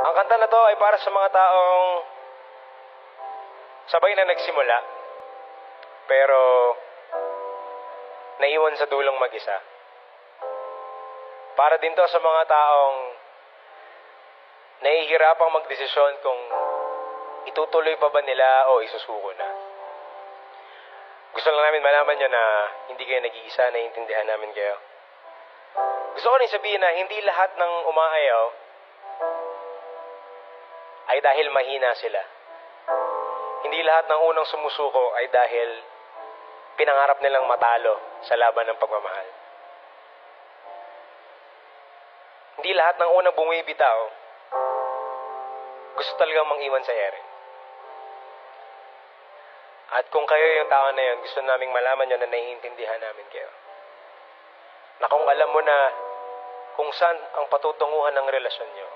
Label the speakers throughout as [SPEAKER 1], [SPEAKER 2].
[SPEAKER 1] Ang kanta na to ay para sa mga taong sabay na nagsimula, pero naiwan sa dulong mag-isa. Para din to sa mga taong nahihirapang magdesisyon kung itutuloy pa ba nila o isusuko na. Gusto lang namin malaman nyo na hindi kayo nag-iisa, naiintindihan namin kayo. Gusto ko rin sabihin na hindi lahat ng umaayaw ay dahil mahina sila. Hindi lahat ng unang sumusuko ay dahil pinangarap nilang matalo sa laban ng pagmamahal. Hindi lahat ng unang bumibitaw gusto talagang mang-iwan sa ere. At kung kayo yung tao na yun, gusto naming malaman nyo na naiintindihan namin kayo. Na kung alam mo na kung saan ang patutunguhan ng relasyon nyo,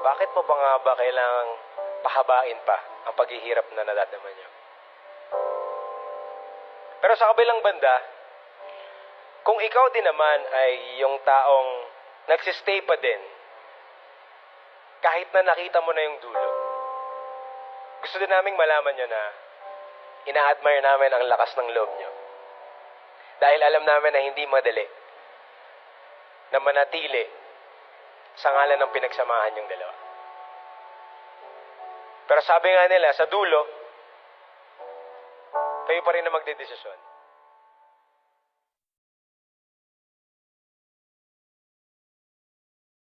[SPEAKER 1] bakit mo pa nga ba kailangang pahabain pa ang paghihirap na nadadama nyo? Pero sa kabilang banda, kung ikaw din naman ay yung taong nagsistay pa din, kahit na nakita mo na yung dulo, gusto din naming malaman nyo na ina-admire namin ang lakas ng loob nyo. Dahil alam namin na hindi madali na manatili sa ngalan ng pinagsamahan yung dalawa. Pero sabi nga nila, sa dulo, kayo pa rin na magdedesisyon.